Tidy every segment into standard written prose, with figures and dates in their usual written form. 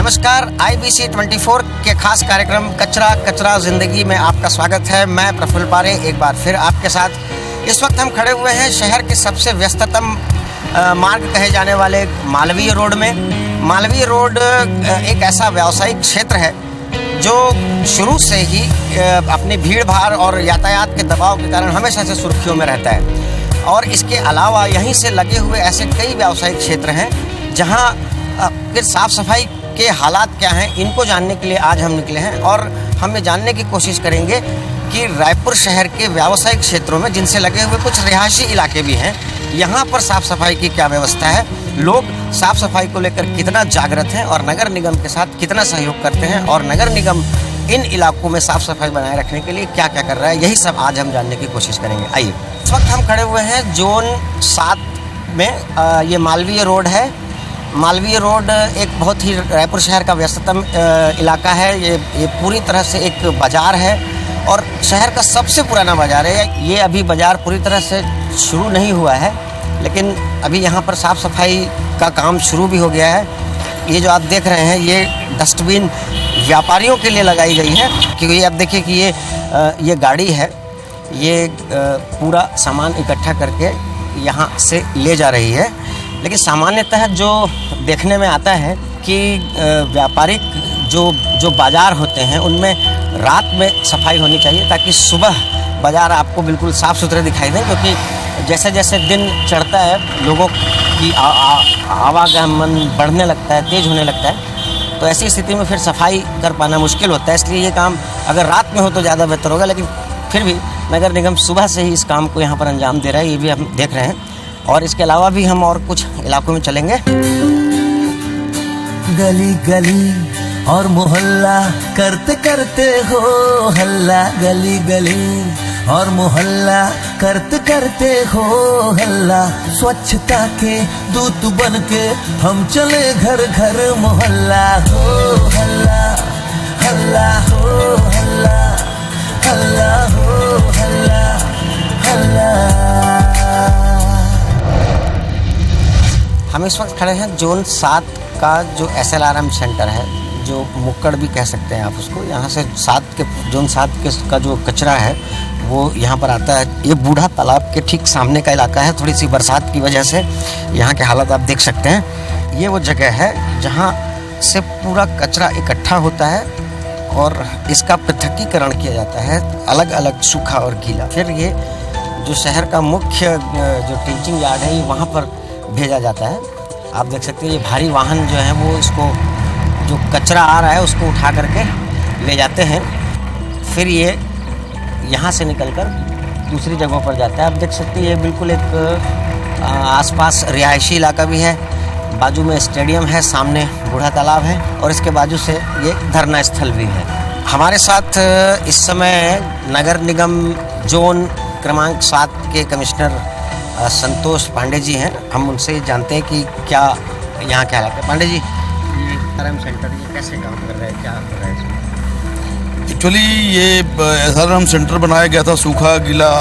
नमस्कार, IBC 24 के खास कार्यक्रम कचरा कचरा जिंदगी में आपका स्वागत है। मैं प्रफुल्ल पारे एक बार फिर आपके साथ। इस वक्त हम खड़े हुए हैं शहर के सबसे व्यस्ततम मार्ग कहे जाने वाले मालवीय रोड में। मालवीय रोड एक ऐसा व्यावसायिक क्षेत्र है जो शुरू से ही अपनी भीड़ भाड़ और यातायात के दबाव के कारण हमेशा से सुर्खियों में रहता है। और इसके अलावा यहीं से लगे हुए ऐसे कई व्यावसायिक क्षेत्र हैं जहां फिर साफ़ सफाई के हालात क्या हैं, इनको जानने के लिए आज हम निकले हैं और हम ये जानने की कोशिश करेंगे कि रायपुर शहर के व्यावसायिक क्षेत्रों में जिनसे लगे हुए कुछ रिहायशी इलाके भी हैं, यहाँ पर साफ़ सफाई की क्या व्यवस्था है, लोग साफ़ सफाई को लेकर कितना जागृत हैं और नगर निगम के साथ कितना सहयोग करते हैं और नगर निगम इन इलाकों में साफ़ सफाई बनाए रखने के लिए क्या क्या कर रहा है, यही सब आज हम जानने की कोशिश करेंगे। आइए, इस वक्त हम खड़े हुए हैं जोन 7 में। ये मालवीय रोड है। मालवीय रोड एक बहुत ही रायपुर शहर का व्यस्ततम इलाका है। ये पूरी तरह से एक बाज़ार है और शहर का सबसे पुराना बाज़ार है। ये अभी बाज़ार पूरी तरह से शुरू नहीं हुआ है, लेकिन अभी यहाँ पर साफ़ सफाई का काम शुरू भी हो गया है। ये जो आप देख रहे हैं, ये डस्टबिन व्यापारियों के लिए लगाई गई है, क्योंकि आप देखिए कि ये गाड़ी है, ये पूरा सामान इकट्ठा करके यहाँ से ले जा रही है। लेकिन सामान्यतः जो देखने में आता है कि व्यापारिक जो बाज़ार होते हैं उनमें रात में सफाई होनी चाहिए ताकि सुबह बाज़ार आपको बिल्कुल साफ़ सुथरे दिखाई दें, क्योंकि जैसे जैसे दिन चढ़ता है लोगों की आवागमन बढ़ने लगता है, तेज़ होने लगता है, तो ऐसी स्थिति में फिर सफाई कर पाना मुश्किल होता है। इसलिए ये काम अगर रात में हो तो ज़्यादा बेहतर होगा, लेकिन फिर भी नगर निगम सुबह से ही इस काम को यहाँ पर अंजाम दे रहा है, ये भी हम देख रहे हैं। और इसके अलावा भी हम और कुछ इलाकों में चलेंगे। गली गली और मोहल्ला करते करते हो हल्ला, गली गली और मोहल्ला करते करते हो हल्ला, स्वच्छता के दूत बन के हम चले घर घर मोहल्ला हो हल्ला, हल्ला हो हल्ला, हल्ला हो हल्ला, हल्ला। हम इस वक्त खड़े हैं जोन 7 का जो SLRM सेंटर है, जो मुक्कड़ भी कह सकते हैं आप उसको। यहाँ से जोन 7 का जो कचरा है वो यहाँ पर आता है। ये बूढ़ा तालाब के ठीक सामने का इलाका है। थोड़ी सी बरसात की वजह से यहाँ के हालात आप देख सकते हैं। ये वो जगह है जहाँ से पूरा कचरा इकट्ठा होता है और इसका पृथकीकरण किया जाता है, अलग अलग सूखा और गीला। फिर ये जो शहर का मुख्य जो टिंचिंग यार्ड है, ये वहाँ पर भेजा जाता है। आप देख सकते हैं ये भारी वाहन जो है वो इसको जो कचरा आ रहा है उसको उठा करके ले जाते हैं। फिर ये यहाँ से निकलकर दूसरी जगहों पर जाता है। आप देख सकते हैं ये बिल्कुल एक आसपास रिहायशी इलाका भी है, बाजू में स्टेडियम है, सामने बूढ़ा तालाब है और इसके बाजू से ये धरना स्थल भी है। हमारे साथ इस समय नगर निगम जोन क्रमांक 7 के कमिश्नर संतोष पांडे जी हैं। हम उनसे जानते हैं कि क्या यहाँ क्या हालत है। पांडे जी, ये SLRM सेंटर ये कैसे काम कर रहा है, क्या कर रहा है इसमें? एक्चुअली ये SLRM सेंटर बनाया गया था सूखा गीला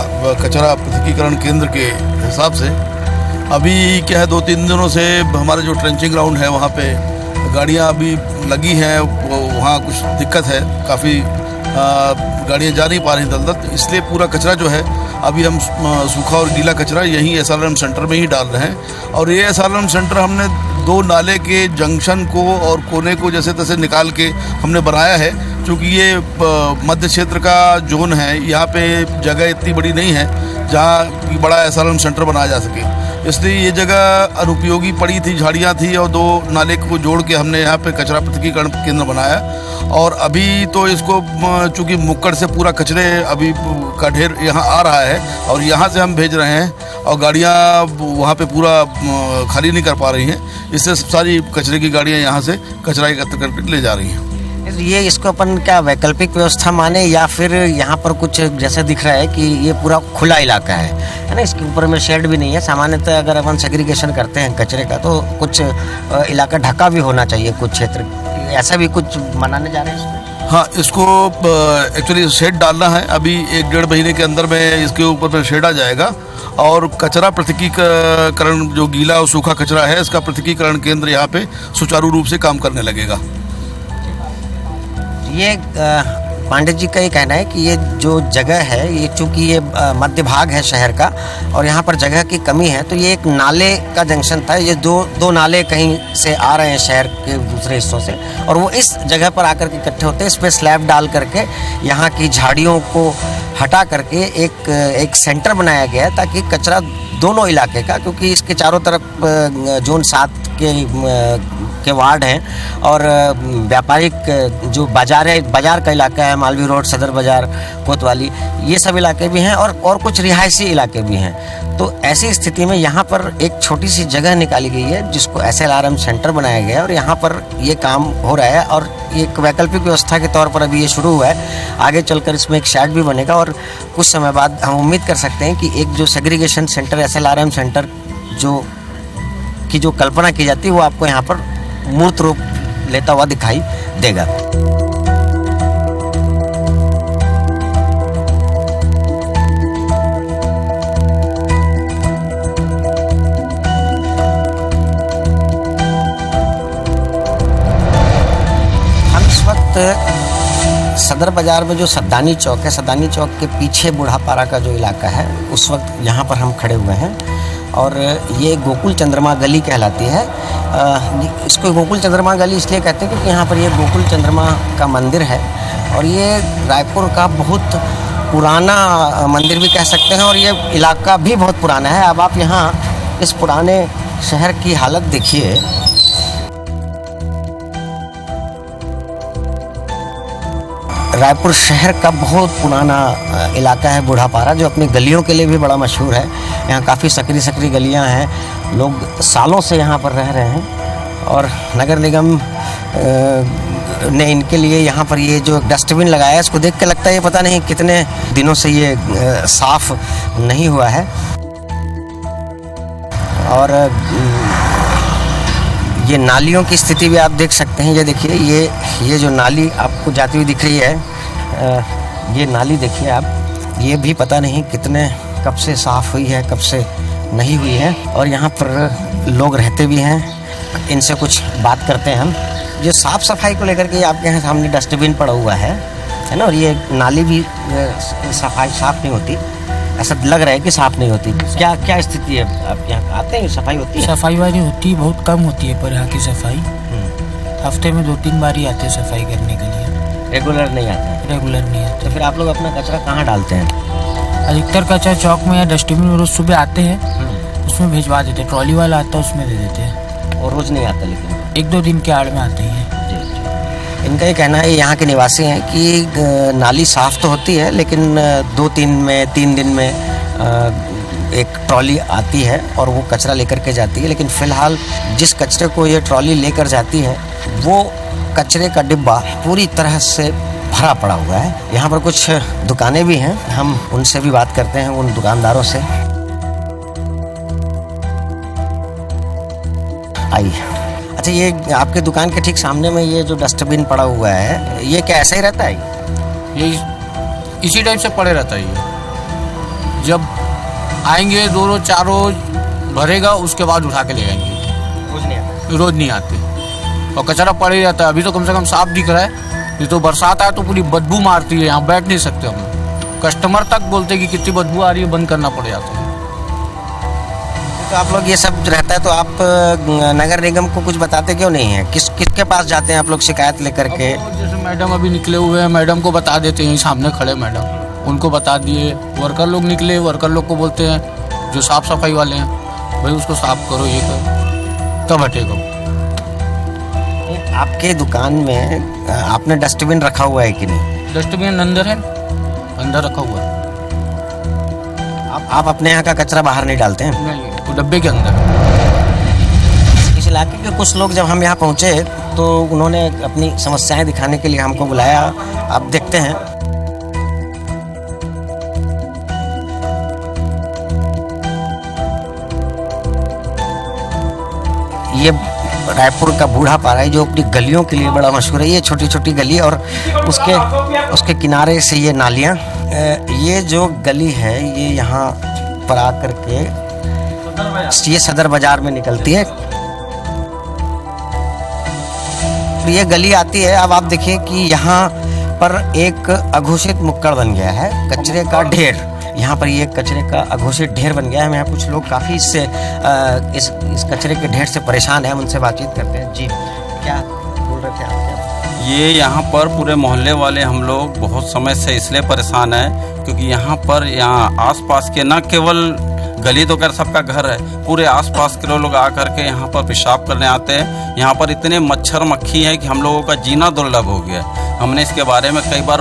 कचरा पृथकीकरण केंद्र के हिसाब से। अभी क्या है, 2-3 दिनों से हमारे जो ट्रेंचिंग ग्राउंड है वहाँ पे गाड़ियाँ अभी लगी हैं, वहाँ कुछ दिक्कत है, काफ़ी गाड़ियाँ जा नहीं पा रही दलदल, इसलिए पूरा कचरा जो है अभी हम सूखा और गीला कचरा यहीं SLRM सेंटर में ही डाल रहे हैं। और ये SLRM सेंटर हमने 2 नाले के जंक्शन को और कोने को जैसे तैसे निकाल के हमने बनाया है, क्योंकि ये मध्य क्षेत्र का जोन है, यहाँ पे जगह इतनी बड़ी नहीं है जहाँ बड़ा SLRM सेंटर बनाया जा सके, इसलिए ये जगह अनुपयोगी पड़ी थी, झाड़ियाँ थी और 2 नाले को जोड़ के हमने यहाँ पे कचरा पृथकीकरण केंद्र बनाया। और अभी तो इसको चूँकि मुक्कड़ से पूरा कचरे अभी का ढेर यहाँ आ रहा है और यहाँ से हम भेज रहे हैं और गाड़ियाँ वहाँ पे पूरा खाली नहीं कर पा रही हैं, इससे सारी कचरे की गाड़ियाँ यहाँ से कचरा एकत्र करके ले जा रही हैं। ये इसको अपन क्या वैकल्पिक व्यवस्था माने या फिर यहाँ पर कुछ जैसे दिख रहा है कि ये पूरा खुला इलाका है ना, इसके ऊपर में शेड भी नहीं है। सामान्यतः अगर अपन सेग्रीगेशन करते हैं कचरे का तो कुछ इलाका ढका भी होना चाहिए, कुछ क्षेत्र, ऐसा भी कुछ मनाने जा रहे हैं इसमें? हाँ, इसको एक्चुअली शेड डालना है। अभी 1-1.5 महीने के अंदर में इसके ऊपर में शेड आ जाएगा और कचरा पृथकीकरण जो गीला और सूखा कचरा है इसका पृथकीकरण केंद्र यहाँ पे सुचारू रूप से काम करने लगेगा। ये पांडे जी का ये कहना है कि ये जो जगह है, ये चूंकि ये मध्य भाग है शहर का और यहाँ पर जगह की कमी है, तो ये एक नाले का जंक्शन था। ये दो नाले कहीं से आ रहे हैं शहर के दूसरे हिस्सों से, और वो इस जगह पर आकर के इकट्ठे होते हैं। इस पर स्लैब डाल करके यहाँ की झाड़ियों को हटा करके एक सेंटर बनाया गया है, ताकि कचरा दोनों इलाके का, क्योंकि इसके चारों तरफ जोन 7 के वार्ड हैं और व्यापारिक जो बाजार का इलाका है, मालवीय रोड, सदर बाजार, कोतवाली, ये सब इलाके भी हैं और कुछ रिहायशी इलाके भी हैं। तो ऐसी स्थिति में यहाँ पर एक छोटी सी जगह निकाली गई है जिसको SLRM सेंटर बनाया गया है और यहाँ पर ये काम हो रहा है और एक वैकल्पिक व्यवस्था के तौर पर अभी ये शुरू हुआ है। आगे चलकर इसमें एक शेड भी बनेगा और कुछ समय बाद हम उम्मीद कर सकते हैं कि एक जो सेग्रीगेशन सेंटर, SLRM सेंटर जो कल्पना की जाती है, वो आपको यहाँ पर मूर्त रूप लेता हुआ दिखाई देगा। हम इस वक्त सदर बाजार में जो सद्दानी चौक है, सद्दानी चौक के पीछे बूढ़ापारा का जो इलाका है, उस वक्त यहाँ पर हम खड़े हुए हैं और ये गोकुल चंद्रमा गली कहलाती है। इसको गोकुल चंद्रमा गली इसलिए कहते हैं क्योंकि यहाँ पर ये गोकुल चंद्रमा का मंदिर है और ये रायपुर का बहुत पुराना मंदिर भी कह सकते हैं और ये इलाका भी बहुत पुराना है। अब आप यहाँ इस पुराने शहर की हालत देखिए। रायपुर शहर का बहुत पुराना इलाका है बूढ़ापारा, जो अपनी गलियों के लिए भी बड़ा मशहूर है। यहाँ काफ़ी सकरी गलियाँ हैं, लोग सालों से यहाँ पर रह रहे हैं और नगर निगम ने इनके लिए यहाँ पर ये जो डस्टबिन लगाया है, इसको देख के लगता है ये पता नहीं कितने दिनों से ये साफ नहीं हुआ है। और ये नालियों की स्थिति भी आप देख सकते हैं। ये देखिए, ये जो नाली आपको जाती हुई दिख रही है, ये नाली देखिए आप, ये भी पता नहीं कब से साफ़ हुई है, कब से नहीं हुई है। और यहाँ पर लोग रहते भी हैं, इनसे कुछ बात करते हैं हम। ये साफ़ सफाई को लेकर के आपके यहाँ सामने डस्टबिन पड़ा हुआ है ना, और ये नाली भी साफ़ नहीं होती, ऐसा लग रहा है कि साफ नहीं होती। क्या स्थिति है? आप यहाँ आते हैं, सफाई होती है? सफाई वाली होती है, बहुत कम होती है, पर यहाँ की सफाई हफ्ते में 2-3 बार ही आते हैं सफाई करने के लिए। रेगुलर नहीं आते? रेगुलर नहीं आते। तो फिर आप लोग अपना कचरा कहाँ डालते हैं? अधिकतर कचरा चौक में या डस्टबिन में रोज सुबह आते हैं, उसमें भिजवा देते हैं। ट्रॉली वाला आता है, उसमें दे देते हैं। और रोज़ नहीं आता? लेकिन 1-2 दिन के आड़ में आते हैं। इनका ये कहना है, यहाँ के निवासी हैं, कि नाली साफ़ तो होती है लेकिन 3 दिन में एक ट्रॉली आती है और वो कचरा लेकर के जाती है। लेकिन फ़िलहाल जिस कचरे को ये ट्रॉली लेकर जाती है, वो कचरे का डिब्बा पूरी तरह से भरा पड़ा हुआ है। यहाँ पर कुछ दुकानें भी हैं, हम उनसे भी बात करते हैं, उन दुकानदारों से। आइए। अच्छा, ये आपके दुकान के ठीक सामने में ये जो डस्टबिन पड़ा हुआ है, ये क्या ऐसा ही रहता है? ये इसी टाइप से पड़े रहता है। ये जब आएंगे 2 रोज 4 रोज भरेगा, उसके बाद उठा के ले जाएंगे। रोज नहीं आते और कचरा पड़े रहता है। अभी तो कम से कम साफ दिख रहा है, ये तो बरसात आए तो पूरी बदबू मारती है, यहाँ बैठ नहीं सकते हम। कस्टमर तक बोलते कि कितनी बदबू आ रही है, बंद करना पड़ जाता है। तो आप लोग ये सब रहता है तो आप नगर निगम को कुछ बताते क्यों नहीं है? किसके पास जाते हैं आप लोग शिकायत लेकर के? जैसे मैडम अभी निकले हुए हैं, मैडम को बता देते हैं, सामने खड़े मैडम, उनको बता दिए। वर्कर लोग निकले, वर्कर लोग को बोलते हैं जो साफ सफाई वाले हैं, भाई उसको साफ करो, ये करो, तब हटेगा। आपके दुकान में आपने डस्टबिन रखा हुआ है कि नहीं? डस्टबिन अंदर है, अंदर रखा हुआ है। आप अपने यहाँ का कचरा बाहर नहीं डालते हैं? नहीं, तो डब्बे के अंदर। इस इलाके के कुछ लोग जब हम यहाँ पहुँचे तो उन्होंने अपनी समस्याएं दिखाने के लिए हमको बुलाया। आप देखते हैं। ये रायपुर का बूढ़ापारा है, जो अपनी गलियों के लिए बड़ा मशहूर है। ये छोटी छोटी गली और उसके किनारे से ये नालियाँ। ये जो गली है, ये यहाँ पर आकर के ये सदर बाजार में निकलती है। ये गली आती है। अब आप देखिए कि यहाँ पर एक अघोषित मुक्कड़ बन गया है, कचरे का ढेर। यहाँ पर ये कचरे का अघोषित ढेर बन गया है। यहाँ कुछ लोग काफ़ी इससे इस कचरे के ढेर से परेशान हैं, हम उनसे बातचीत करते हैं। जी, क्या बोल रहे थे आप? क्या ये यहाँ पर पूरे मोहल्ले वाले हम लोग बहुत समय से इसलिए परेशान हैं क्योंकि यहाँ आसपास के न केवल गली तो कर सबका घर है, पूरे आसपास के लोग आकर के यहाँ पर पेशाब करने आते हैं। यहाँ पर इतने मच्छर मक्खी हैं कि हम लोगों का जीना दुर्लभ हो गया। हमने इसके बारे में कई बार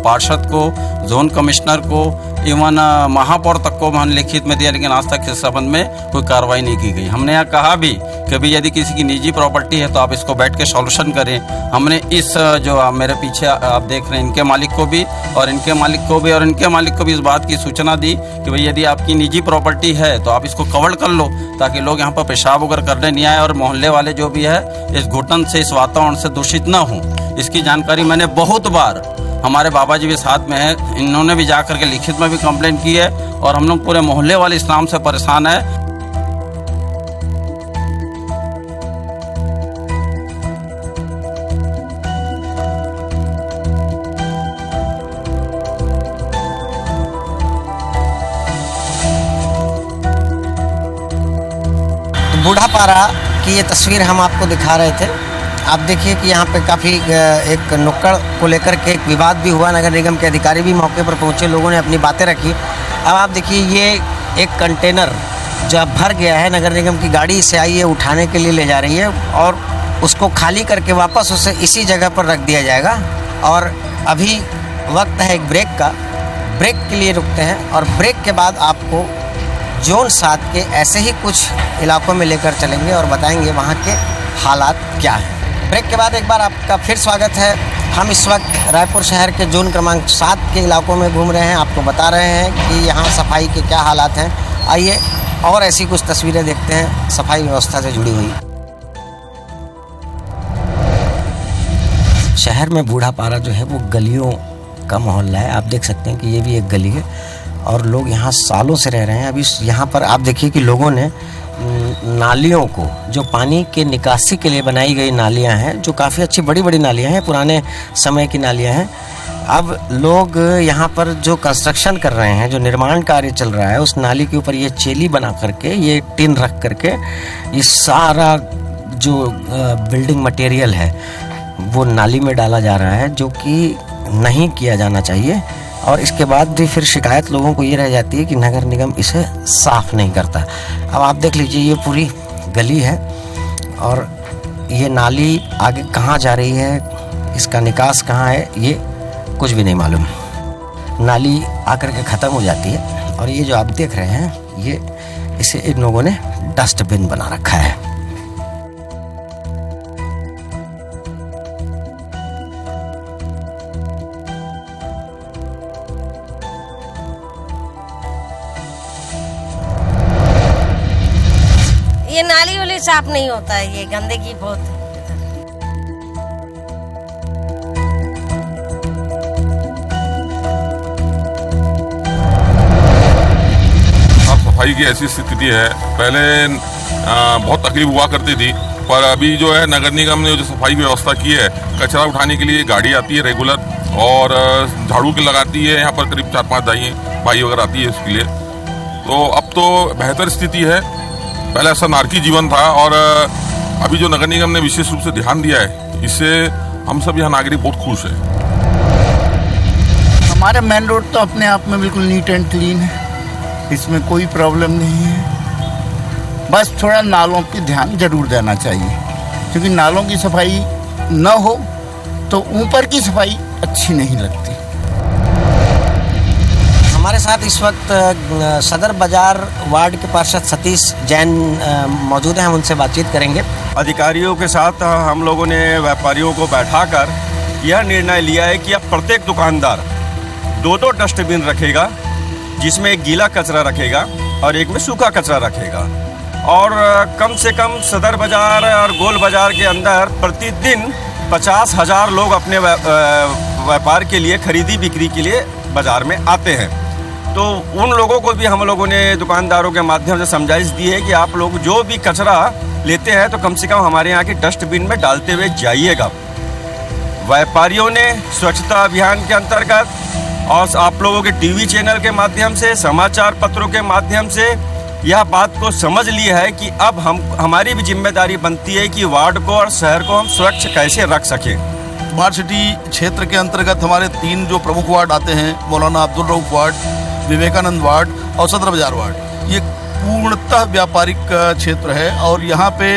पार्षद को, जोन कमिश्नर को, इवन महापौर तक को हमने लिखित में दिया, लेकिन आज तक इस संबंध में कोई कार्रवाई नहीं की गई। हमने यहाँ कहा भी कि भाई यदि किसी की निजी प्रॉपर्टी है तो आप इसको बैठ के सॉल्यूशन करें। हमने इस जो मेरे पीछे आप देख रहे हैं इनके मालिक को भी और इनके मालिक को भी और इनके मालिक को भी इस बात की सूचना दी कि भाई यदि आपकी निजी प्रॉपर्टी है तो आप इसको कवर कर लो ताकि लोग यहाँ पर पेशाब वगैरह करने नहीं आए और मोहल्ले वाले जो भी है इस घुटन से, इस वातावरण से दूषित ना हों। इसकी जानकारी मैंने बहुत बार, हमारे बाबा जी भी साथ में हैं, इन्होंने भी जाकर के लिखित में भी कंप्लेंट की है और हम लोग पूरे मोहल्ले वाले इस नाम से परेशान है। बूढ़ापारा की ये तस्वीर हम आपको दिखा रहे थे। आप देखिए कि यहाँ पे काफ़ी एक नुक्कड़ को लेकर के एक विवाद भी हुआ। नगर निगम के अधिकारी भी मौके पर पहुँचे, लोगों ने अपनी बातें रखी। अब आप देखिए ये एक कंटेनर जब भर गया है, नगर निगम की गाड़ी इसे आई है उठाने के लिए ले जा रही है और उसको खाली करके वापस उसे इसी जगह पर रख दिया जाएगा। और अभी वक्त है एक ब्रेक का, ब्रेक के लिए रुकते हैं और ब्रेक के बाद आपको जोन 7 के ऐसे ही कुछ इलाकों में लेकर चलेंगे और बताएंगे वहाँ के हालात क्या हैं। ब्रेक के बाद एक बार आपका फिर स्वागत है। हम इस वक्त रायपुर शहर के जोन क्रमांक 7 के इलाकों में घूम रहे हैं, आपको बता रहे हैं कि यहाँ सफाई के क्या हालात हैं। आइए और ऐसी कुछ तस्वीरें देखते हैं सफाई व्यवस्था से जुड़ी हुई। शहर में बूढ़ापारा जो है वो गलियों का मोहल्ला है। आप देख सकते हैं कि ये भी एक गली है और लोग यहाँ सालों से रह रहे हैं। अभी यहाँ पर आप देखिए कि लोगों ने नालियों को, जो पानी के निकासी के लिए बनाई गई नालियाँ हैं, जो काफ़ी अच्छी बड़ी बड़ी नालियाँ हैं, पुराने समय की नालियाँ हैं, अब लोग यहाँ पर जो कंस्ट्रक्शन कर रहे हैं, जो निर्माण कार्य चल रहा है, उस नाली के ऊपर ये चेली बना करके, ये टिन रख करके, ये सारा जो बिल्डिंग मटेरियल है वो नाली में डाला जा रहा है, जो कि नहीं किया जाना चाहिए। और इसके बाद भी फिर शिकायत लोगों को ये रह जाती है कि नगर निगम इसे साफ़ नहीं करता। अब आप देख लीजिए ये पूरी गली है और ये नाली आगे कहाँ जा रही है, इसका निकास कहाँ है, ये कुछ भी नहीं मालूम। नाली आकर के ख़त्म हो जाती है और ये जो आप देख रहे हैं ये इसे इन लोगों ने डस्टबिन बना रखा है। ये नाली वाली साफ नहीं होता है, ये गंदगी बहुत है। अब सफाई की ऐसी स्थिति है, पहले बहुत तकलीफ हुआ करती थी, पर अभी जो है नगर निगम ने जो सफाई की व्यवस्था की है, कचरा उठाने के लिए गाड़ी आती है रेगुलर और झाड़ू की लगाती है। यहाँ पर करीब 4-5 भाई वगैरह आती है इसके लिए। तो अब तो बेहतर स्थिति है, पहले ऐसा नारकी जीवन था और अभी जो नगर निगम ने विशेष रूप से ध्यान दिया है, इससे हम सब यहाँ नागरिक बहुत खुश हैं। हमारा मेन रोड तो अपने आप में बिल्कुल नीट एंड क्लीन है, इसमें कोई प्रॉब्लम नहीं है। बस थोड़ा नालों पे ध्यान जरूर देना चाहिए, क्योंकि नालों की सफाई न हो तो ऊपर की सफाई अच्छी नहीं लगती। हमारे साथ इस वक्त सदर बाजार वार्ड के पार्षद सतीश जैन मौजूद हैं, हम उनसे बातचीत करेंगे। अधिकारियों के साथ हम लोगों ने व्यापारियों को बैठाकर यह निर्णय लिया है कि अब प्रत्येक दुकानदार 2-2 डस्टबिन रखेगा, जिसमें एक गीला कचरा रखेगा और एक में सूखा कचरा रखेगा। और कम से कम सदर बाजार और गोल बाजार के अंदर प्रतिदिन 50,000 लोग अपने व्यापार के लिए, खरीदी बिक्री के लिए बाजार में आते हैं। तो उन लोगों को भी हम लोगों ने दुकानदारों के माध्यम से समझाइश दी है कि आप लोग जो भी कचरा लेते हैं तो कम से कम हमारे यहाँ की डस्टबिन में डालते हुए जाइएगा। व्यापारियों ने स्वच्छता अभियान के अंतर्गत और आप लोगों के टीवी चैनल के माध्यम से, समाचार पत्रों के माध्यम से यह बात को समझ लिया है कि अब हमारी भी जिम्मेदारी बनती है कि वार्ड को और शहर को हम स्वच्छ कैसे रख सकें। स्मार्ट सिटी क्षेत्र के अंतर्गत हमारे 3 जो प्रमुख वार्ड आते हैं, मौलाना अब्दुल रऊफ वार्ड, विवेकानंद वार्ड और सदर बाजार वार्ड, ये पूर्णतः व्यापारिक क्षेत्र है। और यहाँ पे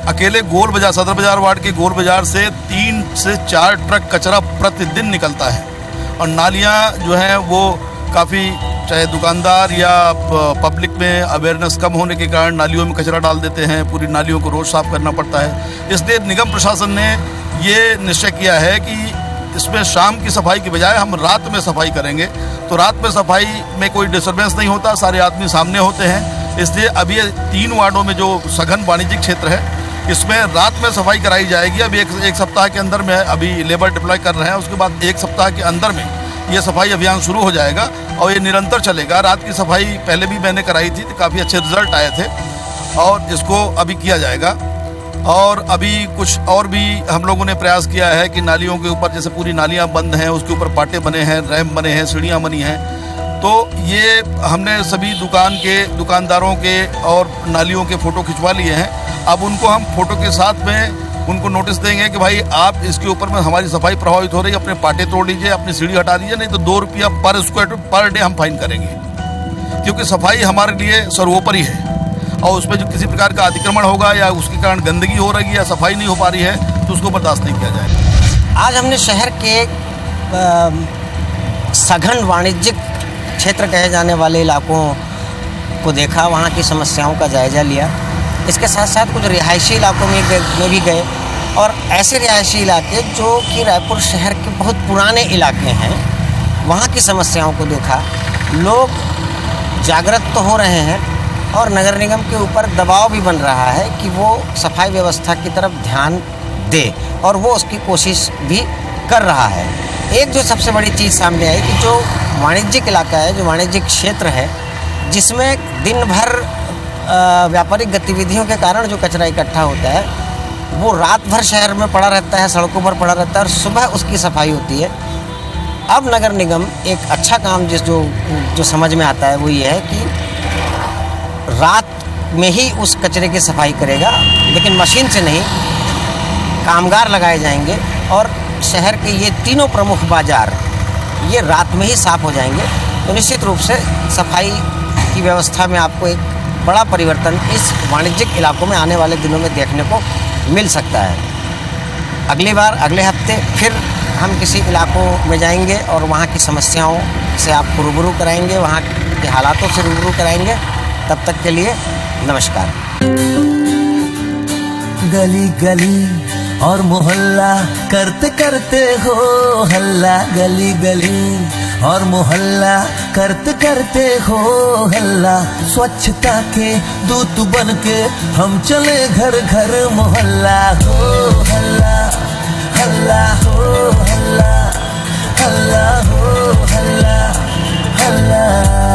अकेले गोल बाजार, सदर बाजार वार्ड के गोल बाजार से 3 से 4 ट्रक कचरा प्रतिदिन निकलता है। और नालियाँ जो हैं वो काफ़ी, चाहे दुकानदार या पब्लिक में अवेयरनेस कम होने के कारण नालियों में कचरा डाल देते हैं, पूरी नालियों को रोज़ साफ करना पड़ता है। इसलिए निगम प्रशासन ने ये निश्चय किया है कि इसमें शाम की सफाई की बजाय हम रात में सफाई करेंगे, तो रात में सफाई में कोई डिस्टर्बेंस नहीं होता, सारे आदमी सामने होते हैं। इसलिए अब ये 3 वार्डों में जो सघन वाणिज्यिक क्षेत्र है, इसमें रात में सफाई कराई जाएगी। अभी एक सप्ताह के अंदर में अभी लेबर डिप्लॉय कर रहे हैं, उसके बाद 1 सप्ताह के अंदर में ये सफाई अभियान शुरू हो जाएगा और ये निरंतर चलेगा। रात की सफाई पहले भी मैंने कराई थी, तो काफ़ी अच्छे रिजल्ट आए थे और इसको अभी किया जाएगा। और अभी कुछ और भी हम लोगों ने प्रयास किया है कि नालियों के ऊपर, जैसे पूरी नालियां बंद हैं, उसके ऊपर पाटे बने हैं, रैंप बने हैं, सीढ़ियां बनी हैं, तो ये हमने सभी दुकानदारों के और नालियों के फ़ोटो खिंचवा लिए हैं। अब उनको हम फ़ोटो के साथ में उनको नोटिस देंगे कि भाई आप इसके ऊपर में हमारी सफाई प्रभावित हो रही है, अपने पाटे तोड़ लीजिए, अपनी सीढ़ी हटा दीजिए, नहीं तो 2 रुपया पर स्क्वायर फीट पर डे हम फाइन करेंगे, क्योंकि सफाई हमारे लिए सर्वोपरि है। और उसमें जो किसी प्रकार का अतिक्रमण होगा या उसके कारण गंदगी हो रही है या सफाई नहीं हो पा रही है, तो उसको बर्दाश्त नहीं किया जाएगा। आज हमने शहर के सघन वाणिज्यिक क्षेत्र कहे जाने वाले इलाकों को देखा, वहाँ की समस्याओं का जायज़ा लिया। इसके साथ साथ कुछ रिहायशी इलाकों में भी गए, और ऐसे रिहायशी इलाके जो कि रायपुर शहर के बहुत पुराने इलाके हैं, वहाँ की समस्याओं को देखा। लोग जागृत तो हो रहे हैं और नगर निगम के ऊपर दबाव भी बन रहा है कि वो सफाई व्यवस्था की तरफ ध्यान दे, और वो उसकी कोशिश भी कर रहा है। एक जो सबसे बड़ी चीज़ सामने आई कि जो वाणिज्यिक इलाका है, जो वाणिज्यिक क्षेत्र है, जिसमें दिन भर व्यापारिक गतिविधियों के कारण जो कचरा इकट्ठा होता है, वो रात भर शहर में पड़ा रहता है, सड़कों पर पड़ा रहता है, और सुबह उसकी सफाई होती है। अब नगर निगम एक अच्छा काम जो समझ में आता है वो ये है कि रात में ही उस कचरे की सफाई करेगा, लेकिन मशीन से नहीं, कामगार लगाए जाएंगे और शहर के ये 3 प्रमुख बाजार ये रात में ही साफ हो जाएंगे। तो निश्चित रूप से सफाई की व्यवस्था में आपको एक बड़ा परिवर्तन इस वाणिज्यिक इलाकों में आने वाले दिनों में देखने को मिल सकता है। अगली बार अगले हफ्ते फिर हम किसी इलाकों में जाएंगे और वहाँ की समस्याओं से आपको रूबरू कराएंगे, वहाँ के हालातों से रूबरू कराएंगे। तब तक के लिए नमस्कार। गली गली और मोहल्ला करते करते हो हल्ला, गली गली और मोहल्ला करते करते हो हल्ला। स्वच्छता के दूत बन के हम चले घर घर मोहल्ला हो हल्ला, हल्ला हो हल्ला, हल्ला हो हल्ला, हल्ला।